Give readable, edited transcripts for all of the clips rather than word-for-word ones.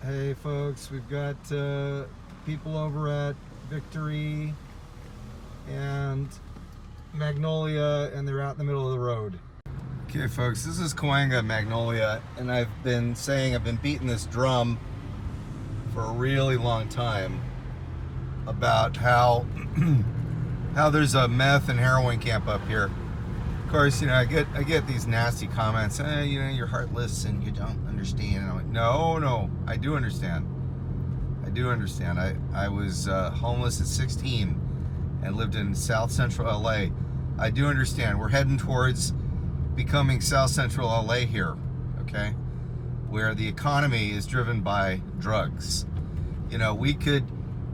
Hey folks, we've got people over at Victory and Magnolia, and they're out in the middle of the road. Okay folks, this is Cahuenga, Magnolia, and I've been beating this drum for a really long time about how how there's a meth and heroin camp up here. Of course, you know, I get these nasty comments, you know, you're heartless and you don't understand. And I'm like, no, I do understand. I was homeless at 16 and lived in South Central LA. I do understand. We're heading towards becoming South Central LA here, okay? Where the economy is driven by drugs. You know,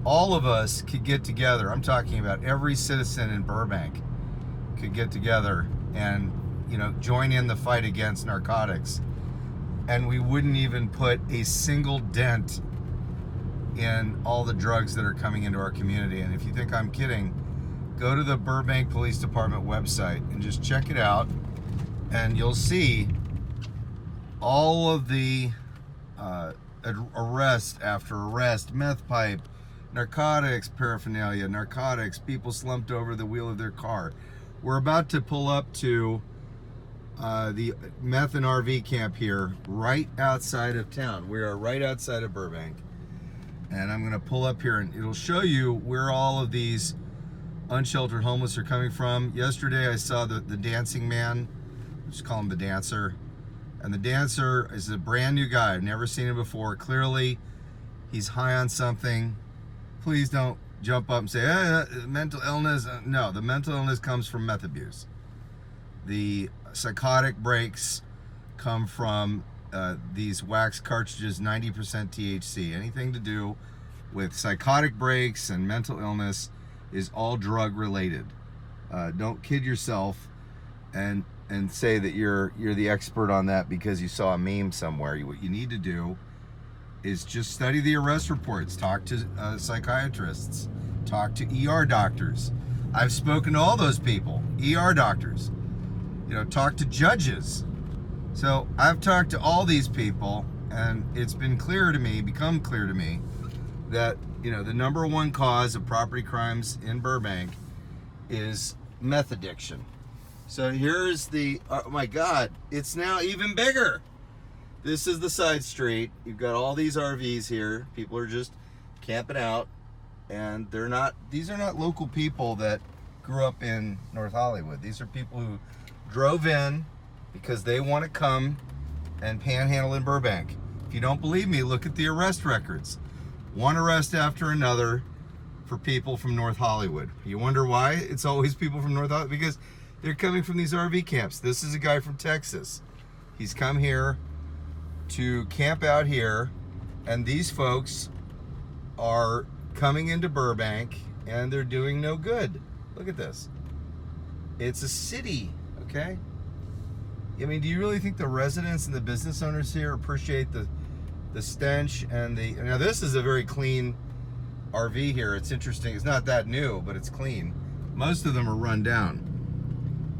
all of us could get together. I'm talking about every citizen in Burbank could get together and, you know, join in the fight against narcotics. And we wouldn't even put a single dent in all the drugs that are coming into our community. And if you think I'm kidding, go to the Burbank Police Department website and just check it out, and you'll see all of the arrest after arrest, meth pipe, narcotics paraphernalia, people slumped over the wheel of their car. We're about to pull up to the meth and RV camp here, right outside of town. We are right outside of Burbank. And I'm gonna pull up here and it'll show you where all of these unsheltered homeless are coming from. Yesterday I saw the dancing man, just call him the dancer. And the dancer is a brand new guy. I've never seen him before. Clearly, he's high on something. Please don't jump up and say, mental illness. No, the mental illness comes from meth abuse. The psychotic breaks come from these wax cartridges, 90% THC. Anything to do with psychotic breaks and mental illness is all drug related. Don't kid yourself and say that you're the expert on that because you saw a meme somewhere. What you need to do is just study the arrest reports, talk to psychiatrists, talk to ER doctors. I've spoken to all those people, ER doctors. You know, talk to judges. So I've talked to all these people, and it's become clear to me that, you know, the number one cause of property crimes in Burbank is meth addiction. So here's oh my God, it's now even bigger. This is the side street. You've got all these RVs here. People are just camping out, and these are not local people that grew up in North Hollywood. These are people who drove in because they want to come and panhandle in Burbank. If you don't believe me, look at the arrest records. One arrest after another for people from North Hollywood. You wonder why it's always people from North Hollywood? Because they're coming from these RV camps. This is a guy from Texas. He's come here to camp out here, and these folks are coming into Burbank and they're doing no good. Look at this. It's a city, okay? I mean, do you really think the residents and the business owners here appreciate the stench and now this is a very clean RV here. It's interesting. It's not that new, but it's clean. Most of them are run down.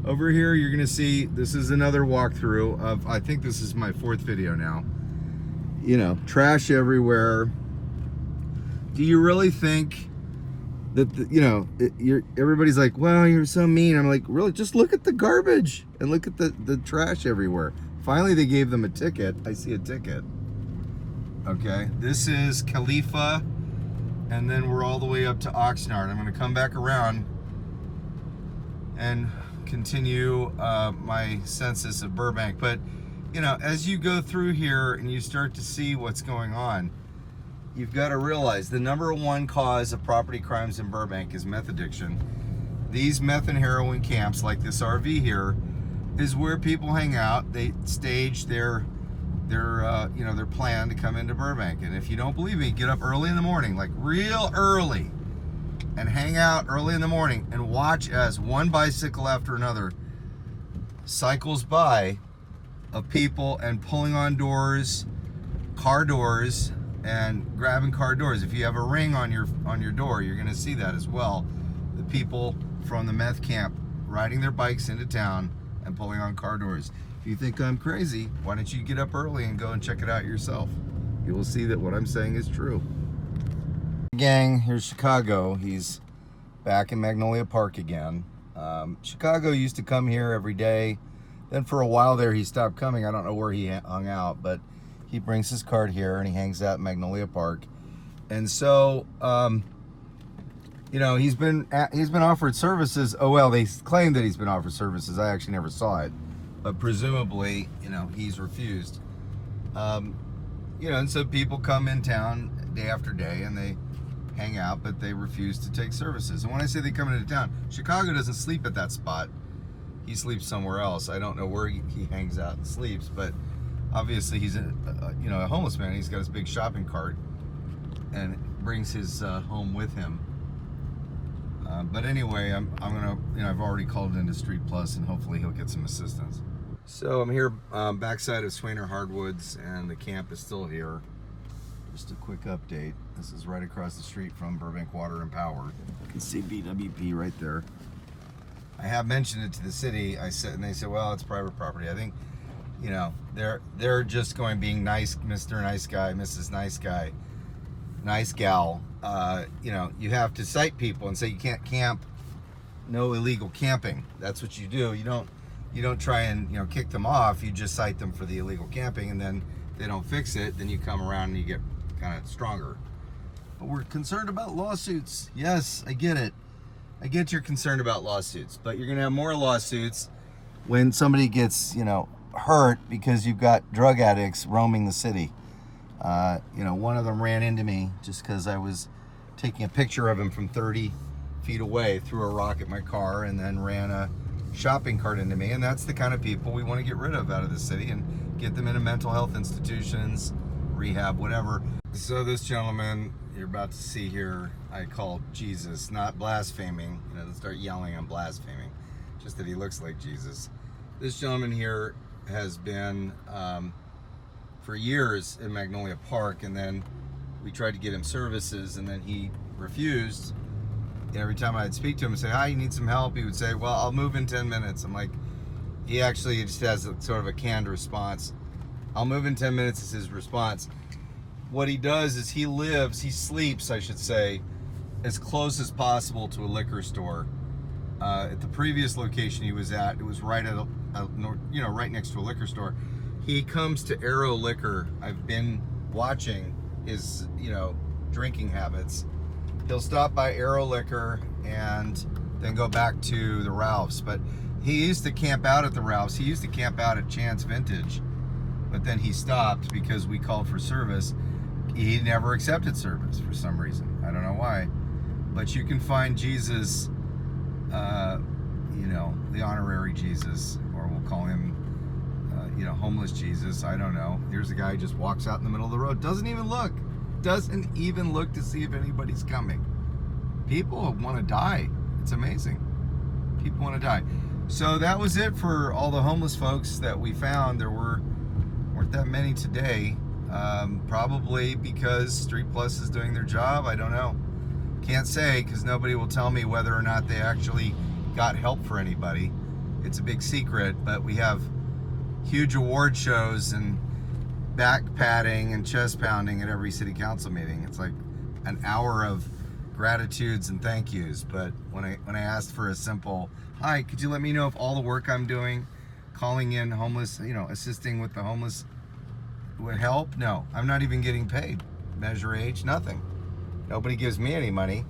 Over here, you're gonna see, this is another walkthrough of, I think this is my 4th video now. You know, trash everywhere. Do you really think that, everybody's like, wow, you're so mean. I'm like, really, just look at the garbage and look at the trash everywhere. Finally, they gave them a ticket. I see a ticket. Okay, this is Khalifa, and then we're all the way up to Oxnard. I'm gonna come back around and continue my census of Burbank. But, you know, as you go through here and you start to see what's going on, you've got to realize the number one cause of property crimes in Burbank is meth addiction. These meth and heroin camps, like this RV here, is where people hang out. They stage their plan to come into Burbank. And if you don't believe me, get up early in the morning, like real early, and hang out early in the morning and watch as one bicycle after another cycles by of people and pulling on doors, car doors, and grabbing car doors. If you have a ring on your door, you're gonna see that as well. The people from the meth camp riding their bikes into town and pulling on car doors. If you think I'm crazy, why don't you get up early and go and check it out yourself? you will see that what I'm saying is true. Gang, here's Chicago. He's back in Magnolia Park again. Chicago used to come here every day. Then for a while there, he stopped coming. I don't know where he hung out, but he brings his cart here and he hangs out in Magnolia Park. And so, you know, he's been offered services. Oh, well, they claim that he's been offered services. I actually never saw it, but presumably, you know, he's refused. You know, and so people come in town day after day and they hang out, but they refuse to take services. And when I say they come into town, Chicago doesn't sleep at that spot. He sleeps somewhere else. I don't know where he hangs out and sleeps, but obviously he's you know, a homeless man. He's got his big shopping cart and brings his home with him. But anyway, I'm gonna, you know, I've already called into Street Plus and hopefully he'll get some assistance. So I'm here backside of Swainer Hardwoods and the camp is still here. Just a quick update. This is right across the street from Burbank Water and Power. You can see BWP right there. I have mentioned it to the city. I said, and they said, well, it's private property. I think, you know, they're just being nice, Mr. Nice Guy, Mrs. Nice Guy, nice gal. You know, you have to cite people and say you can't camp, no illegal camping. That's what you do. You don't try and, you know, kick them off. You just cite them for the illegal camping, and then if they don't fix it, then you come around and you get kind of stronger. But we're concerned about lawsuits. Yes, I get it. I get you're concerned about lawsuits, but you're gonna have more lawsuits when somebody gets, you know, hurt because you've got drug addicts roaming the city. You know, one of them ran into me just because I was taking a picture of him from 30 feet away, threw a rock at my car, and then ran a shopping cart into me. And that's the kind of people we want to get rid of out of the city and get them into mental health institutions, rehab, whatever. So this gentleman you're about to see here, I call Jesus, not blaspheming. You know, don't start yelling, I'm blaspheming. Just that he looks like Jesus. This gentleman here has been for years in Magnolia Park, and then we tried to get him services, and then he refused. And every time I'd speak to him and say, hi, you need some help, he would say, well, I'll move in 10 minutes. I'm like, he actually just has sort of a canned response. I'll move in 10 minutes is his response. What he does is he sleeps, I should say, as close as possible to a liquor store. At the previous location he was at, it was right at you know, right next to a liquor store. He comes to Arrow Liquor. I've been watching his, you know, drinking habits. He'll stop by Arrow Liquor and then go back to the Ralph's. But he used to camp out at the Ralph's. He used to camp out at Chance Vintage, but then he stopped because we called for service. He never accepted service for some reason. I don't know why. But you can find Jesus, you know, the honorary Jesus, or we'll call him, you know, homeless Jesus. I don't know. Here's a guy who just walks out in the middle of the road. Doesn't even look to see if anybody's coming. People want to die. It's amazing. People want to die. So that was it for all the homeless folks that we found. There weren't that many today. Probably because Street Plus is doing their job. I don't know. Can't say, because nobody will tell me whether or not they actually got help for anybody. It's a big secret, but we have huge award shows and back patting and chest pounding at every city council meeting. It's like an hour of gratitudes and thank yous. But when I asked for a simple, hi, could you let me know if all the work I'm doing, calling in homeless, you know, assisting with the homeless would help? No, I'm not even getting paid. Measure H, nothing. Nobody gives me any money.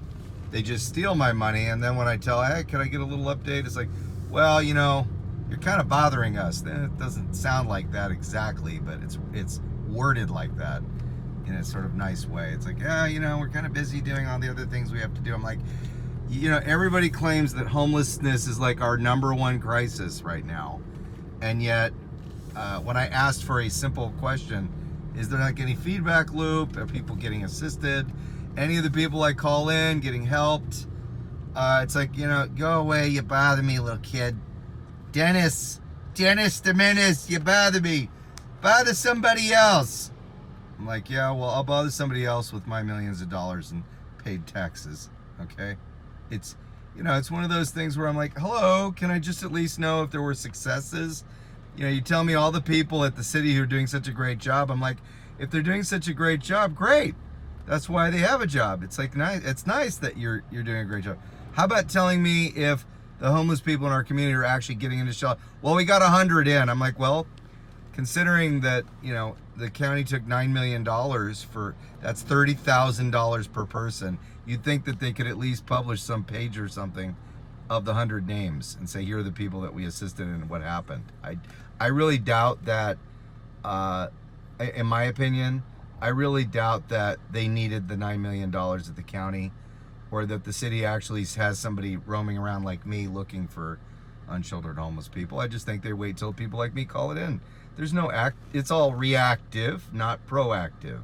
They just steal my money, and then when I tell, hey, can I get a little update? It's like, well, you know, you're kind of bothering us. Then it doesn't sound like that exactly, but it's worded like that in a sort of nice way. It's like, yeah, you know, we're kind of busy doing all the other things we have to do. I'm like, you know, everybody claims that homelessness is like our #1 crisis right now, and yet when I asked for a simple question, is there like any feedback loop? Are people getting assisted? Any of the people I call in getting helped? It's like, you know, go away, you bother me, little kid. Dennis the Menace, you bother me. Bother somebody else. I'm like, yeah, well, I'll bother somebody else with my millions of dollars and paid taxes, okay? It's, you know, it's one of those things where I'm like, hello, can I just at least know if there were successes? You know, you tell me all the people at the city who are doing such a great job. I'm like, If they're doing such a great job, great. That's why they have a job. It's like nice. It's nice that you're doing a great job. How about telling me if the homeless people in our community are actually getting into shelter? Well, we got 100 in. I'm like, well, considering that, you know, the county took $9 million for, that's $30,000 per person. You'd think that they could at least publish some page or something of the 100 names and say, here are the people that we assisted and what happened. I really doubt that, in my opinion, I really doubt that they needed the $9 million at the county, or that the city actually has somebody roaming around like me looking for unsheltered homeless people. I just think they wait till people like me call it in. There's no it's all reactive, not proactive.